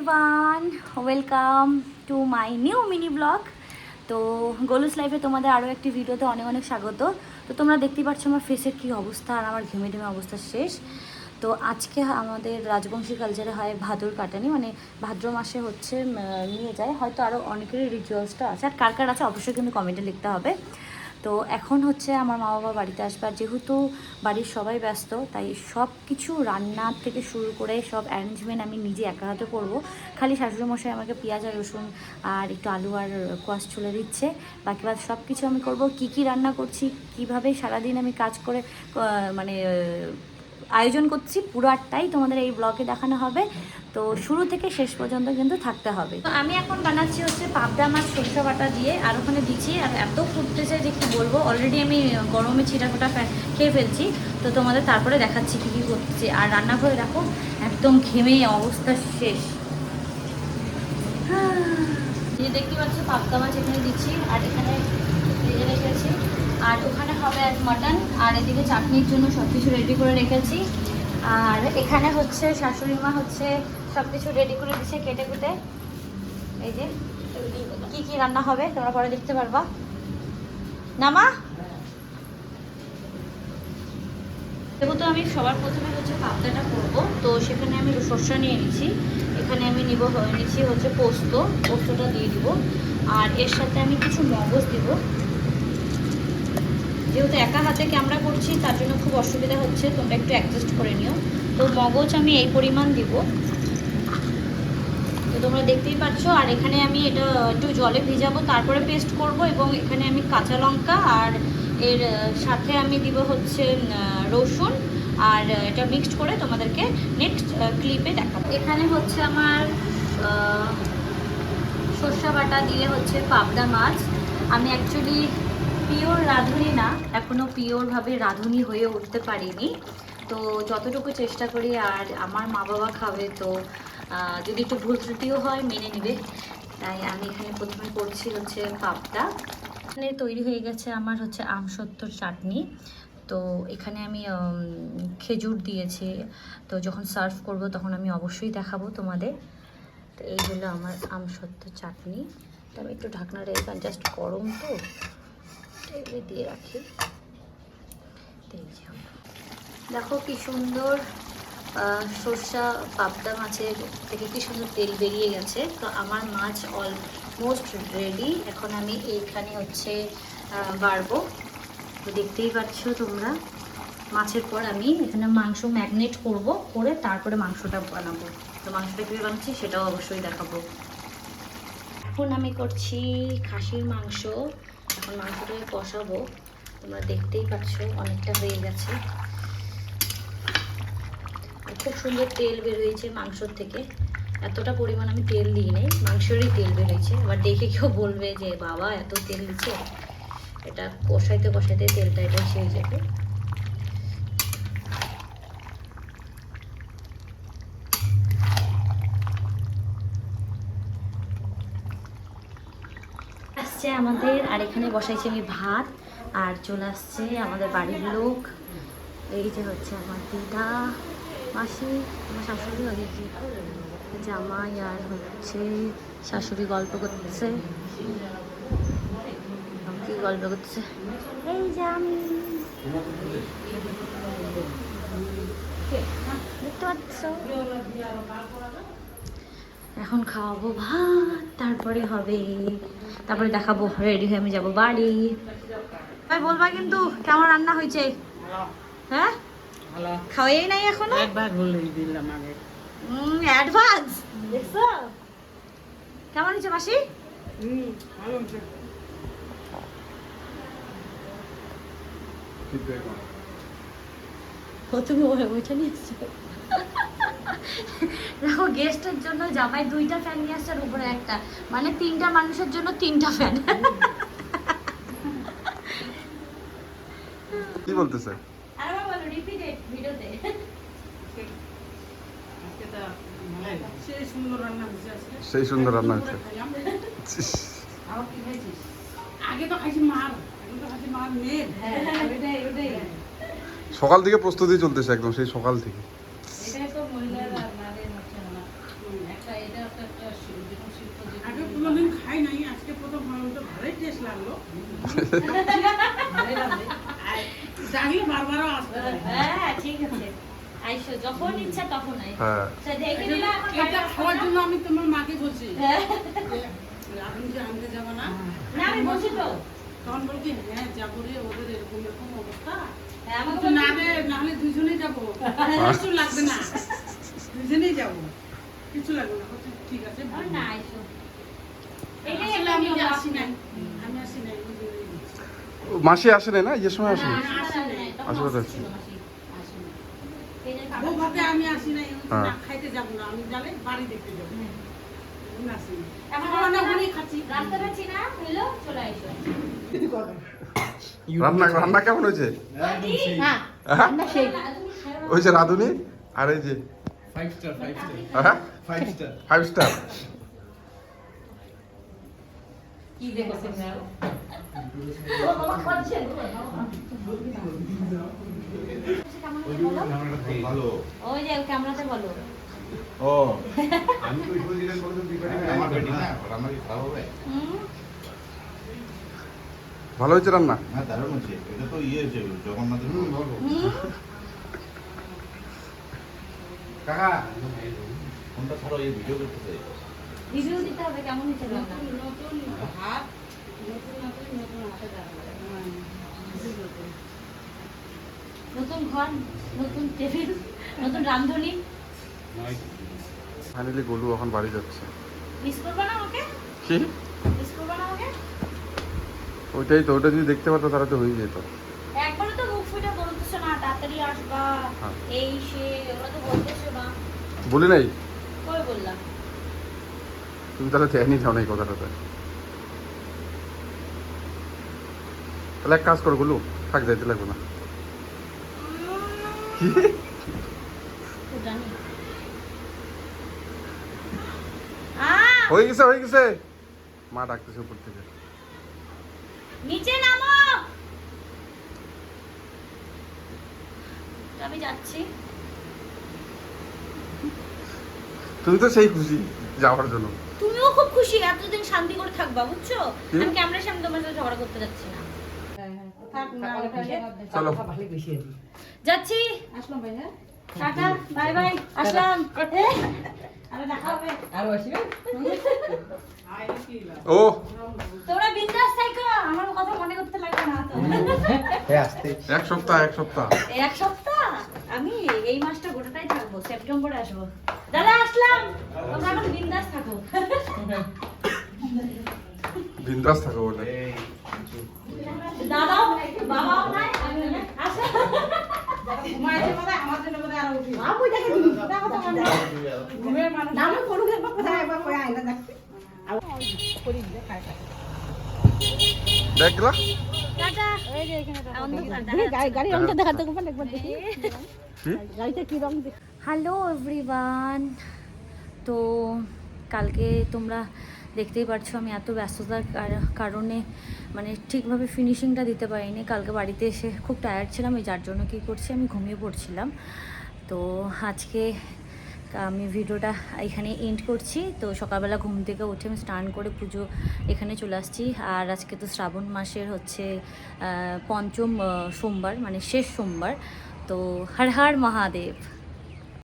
Everyone, welcome to my new mini blog. তো গোলুস লাইফে তোমাদের আরও একটি ভিডিওতে অনেক অনেক স্বাগত। তো তোমরা দেখতেই পাচ্ছ আমার ফেসের কী অবস্থা, আর আমার ঘেমে ঢেমে অবস্থা শেষ। তো আজকে আমাদের রাজবংশী কালচারে হয় ভাদর কাটানি, মানে ভাদ্র মাসে হচ্ছে নিয়ে যায়। হয়তো আরও অনেকেরই রিচুয়ালসটা আছে, আর কার কার আছে অবশ্যই কিন্তু কমেন্টে লিখতে হবে। তো এখন হচ্ছে আমার মা বাবা বাড়িতে আসবে, আর যেহেতু বাড়ির সবাই ব্যস্ত তাই সব কিছু রান্নার থেকে শুরু করে সব অ্যারেঞ্জমেন্ট আমি নিজে একা হাতে করবো। খালি শাশুড়িমশাই আমাকে পেঁয়াজ আর রসুন আর একটু আলু আর কোয়াশ ছুলে দিচ্ছে, বাকি বাদ সব কিছু আমি করব। কি কি রান্না করছি, কিভাবে সারাদিন আমি কাজ করে মানে আয়োজন করছি, পুরোটাই তোমাদের এই ব্লগে দেখানো হবে। তো শুরু থেকে শেষ পর্যন্ত কিন্তু থাকতে হবে। তো আমি এখন বানাচ্ছি হচ্ছে পাবদা মাছ সরষে বাটা দিয়ে, আর ওখানে দিচ্ছি, আর এত ফুটতেছে যে কি বলবো। অলরেডি আমি গরমে ছিটাফোটা খেয়ে ফেলছি। তো তোমাদের তারপরে দেখাচ্ছি কী কী করছি। আর রান্নাঘরে দেখো একদম ঘেমে অবস্থা শেষ। যে দেখতে পাচ্ছ পাবদা মাছ এখানে দিচ্ছি, আর এখানে ভেজে রেখেছি, আর ওখানে হবে এক মাটন, আর এদিকে চাটনির জন্য সব কিছু রেডি করে রেখেছি। আর এখানে হচ্ছে শাশুড়ি মা হচ্ছে সব কিছু রেডি করে দিচ্ছে কেটে কুটে। এই যে কি কি রান্না হবে তোমরা পরে দেখতে পারবা না মা। যেহেতু আমি সবার প্রথমে হচ্ছে পাবদাটা করবো, তো সেখানে আমি সরষা নিয়ে নিচ্ছি। এখানে আমি নিচ্ছি হচ্ছে পোস্তটা দিয়ে দিব, আর এর সাথে আমি কিছু মগজ দিব। যেহেতু একা হাতে ক্যামেরা করছি তার জন্য খুব অসুবিধা হচ্ছে, তোমরা একটু অ্যাডজাস্ট করে নিও। তো মগজ আমি এই পরিমাণ দিব, তো তোমরা দেখতেই পাচ্ছ। আর এখানে আমি এটা একটু জলে ভিজাবো, তারপরে পেস্ট করব। এবং এখানে আমি কাঁচা লঙ্কা, আর এর সাথে আমি দিব হচ্ছে রসুন, আর এটা মিক্সড করে তোমাদেরকে নেক্সট ক্লিপে দেখাবো। এখানে হচ্ছে আমার সরষে বাটা দিয়ে হচ্ছে পাবদা মাছ। আমি অ্যাকচুয়ালি পিওর রাঁধুনি না, এখনও পিওরভাবে রাঁধুনি হয়ে উঠতে পারিনি। তো যতটুকু চেষ্টা করি, আর আমার মা বাবা খাবে, তো যদি একটু ভুল ত্রুটিও হয় মেনে নেবে। তাই আমি এখানে প্রথমে করছি হচ্ছে পাবদা। এখানে তৈরি হয়ে গেছে আমার হচ্ছে আমসত্ত্বর চাটনি। তো এখানে আমি খেজুর দিয়েছি, তো যখন সার্ভ করব তখন আমি অবশ্যই দেখাবো তোমাদের। তো এই হলো আমার আমসত্ত্বর চাটনি। তো আমি একটু ঢাকনা রেখে, জাস্ট গরম তো টেবিলে দিয়ে রাখি। দেখো কি সুন্দর সরষা পাবদা মাছের থেকে কি সুন্দর তেল বেরিয়ে গেছে। তো আমার মাছ অলমোস্ট রেডি। এখন আমি এইখানে হচ্ছে বাড়বো, তো দেখতেই পাচ্ছ তোমরা। মাছের পর আমি এখানে মাংস ম্যাগনেট করে তারপরে মাংসটা বানাবো। তো মাংসটা কীভাবে বানাচ্ছি সেটাও অবশ্যই দেখাবো। এখন আমি করছি খাসির মাংস। এখন মাংসটাকে কষাবো, তোমরা দেখতেই পাচ্ছ অনেকটা হয়ে গেছে। খুব সুন্দর তেল বেরোয়েছে মাংসর থেকে, এতটা পরিমাণ আমি তেল দিই নাই, মাংসেরই তেল বেরোয়েছে। এবার দেখে কেউ বলবে যে বাবা এত তেল দিচ্ছে, এটা কষাইতে কষাইতে তেলটা এটা ছেড়ে যাবে। আসছে আমাদের, আর এখানে বসাইছি আমি ভাত, আর চলে আসছে আমাদের বাড়ির লোক। এই যে হচ্ছে আমার দিদা, মাসি, আমার শাশুড়ি, ওদিকে জামাই, আর হচ্ছে শাশুড়ি গল্প করতেছে। কি গল্প করতেছে? এই যে আমি দেখতে পাচ্ছ। এখন খাওয়াবো ভাত, তারপরে দেখাবো, রেডি হয়ে আমি যাবো বাড়ি। ভাই বলবা কিন্তু কেমন রান্না হয়েছে? হ্যাঁ, খাওয়াই নাই এখনো, অ্যাডভান্স। দেখছো কেমন হয়েছে মাসি? তুমি ওইটা নিয়ে এসছো? দেখো গেস্টের জন্য জামাই 2টা ফ্যান নিয়ে আসছে, আর উপরে একটা, মানে 3টা মানুষের জন্য 3টা ফ্যান। কি বলতেছে? আরে বলো রিপিট ভিডিওতে। সেই সুন্দর রান্না হচ্ছে। সকাল থেকে প্রস্তুতি চলতেছে, একদম সেই সকাল থেকে। আগে কোনোদিন খাই নাই, আজকে প্রথম খাওয়া তো ভালোই টেস্ট লাগলো। জানলে বারবারও আসতে পারি। হ্যাঁ ঠিক আছে, আইসো যখন ইচ্ছা তখন আইসো। হ্যাঁ তো দেখে নিলাম এখন এটা খাওয়ার জন্য আমি তোমার মাকে বলছি হ্যাঁ। যে আপনি যে আনতে যাবো না, না আমি বলছি তো, তখন বল কি হ্যাঁ যাবো রে, ওদের এরকম এরকম অবস্থা, হ্যাঁ আমাকে কিন্তু বলছি না রে, নাহলে দুজনেই যাবো, কিছু লাগবে না, দুজনেই যাবো, কিছু লাগবে না। বলছি, ঠিক আছে আর না আইসো, এটাই আসলে একটা আমি নিয়ম যে আসি আসি নাই, আমি আসি নাই, দুজনেই গেছি। মাসি আসে নাই না, এই সময় আসে না, নাই? আসি নাই, তখন আসলে তো ছিল মাসি। আসি নাই। এই যে বউ ভাতে আমি আসি নাই, আমি হ্যাঁ। না খাইতে যাবো না, আমি গেলে বাড়ি দেখতে যাবো, আমি আসি নাই। এখন খাওয়া না ওখানেই খাচ্ছি। রাস্তা পাচ্ছি না, হইলো চলে আইসো। রান্না রান্না কেমন হয়েছে? হ্যাঁ হ্যাঁ? আমরা সেই ওই যে রাঁধুনি আর এই যে 5 star, 5 star, হ্যাঁ 5 star. 5 স্টার। কি দেখছেন না ও বাবা খাচ্ছে ভালো। ওই যে ক্যামেরাতে বলো ও আমি তো ওই দিন বলতে দিই আমার বেটি না রান্না কি খারাপ হবে? ভালো হয়েছে রান্না? না দারুণ হচ্ছে, এটা তো ইয়ে হচ্ছে জগন্নাথের বলবো কাকা কোনটা ছাড়ো এই ভিডিও করতে চাই। রিভিউ দিতে হবে কেমন হয়েছে রান্না। নতুন হাত, নতুন হাতে দাঁড়াবে। নতুন ঘর, নতুন টেবিল, নতুন রাঁধুনি। ফাইনালি গোলু এখন বাড়ি যাচ্ছে। মিস করবা না আমাকে? কি? মিস করবা না আমাকে? ওইটাই তো, ওটা যদি দেখতে পারতো তাহলে তো হয়ে যেত। একবারও তো মুখ ফুটে বলতেছো না তাড়াতাড়ি আসবা, হ্যাঁ। এই সে ওরা তো বলতেছো না। বলি নাই? কই বললাম? তুমি তাহলে ধ্যানই যাও না এই কথাটাতে। তাহলে এক কাজ করো গোলু, থাক যাইতে লাগবে না। কি? তো জানি। হয়ে গেছে হয়ে গেছে, মা ডাকতেছে উপর থেকে। নিচে নামো। আমি যাচ্ছি। তুমি তো সেই খুশি যাওয়ার জন্য। তুমিও খুব খুশি, এতদিন শান্তি করে থাকবা বুঝছো। কি? আমি ক্যামেরার সামনে তোমার সাথে ঝগড়া করতে যাচ্ছি না। থাক না, চলো। যাচ্ছি। আসলাম ভাই, হ্যাঁ? টাটা, বাই বাই, আসলাম। আরে দেখা হবে। আয় কি লাভ? ও তোমরা বিন্দাস থাকো, আমার কথা মনে করতে লাগবে না তো। এক সপ্তাহ এক সপ্তাহ। এক সপ্তাহ আমি এই মাসটা গোটাটাই থাকবো, সেপ্টেম্বরে আসবো। দাদা আসলাম, তোমরা এখন বিন্দাস থাকো। বিন্দাস থাকো বলে। দাদাও বাবাও নাই, আমি নাই। আসো। ঘুমাইছে মানে আমার জন্য বোধহয় আরো উঠি। আপু দেখে দিন, দেখো তো মনে হয়। ঘুমের মানুষ। নাম করুক একবার কোথায় একবার কই আইনা দেখ। দেখলা? টাটা। এই যে এখানে গাড়ি রংটা দেখাতে কোন একবার দেখি। কি? গাড়িতে কি রং দেখ। হ্যালো এভরিওয়ান, তো কালকে তোমরা দেখতেই পারছো আমি এত ব্যস্ততার কারণে মানে ঠিকভাবে ফিনিশিংটা দিতে পারিনি। কালকে বাড়িতে এসে খুব টায়ার্ড ছিলাম, এই যার জন্য কী করছি আমি ঘুমিয়ে পড়ছিলাম। তো আজকে আমি ভিডিওটা এখানে এন্ড করছি। তো সকালবেলা ঘুম থেকে উঠে আমি স্নান করে পুজো এখানে চলে আসছি। আর আজকে তো শ্রাবণ মাসের হচ্ছে পঞ্চম সোমবার, মানে শেষ সোমবার। তো হর হর মহাদেব।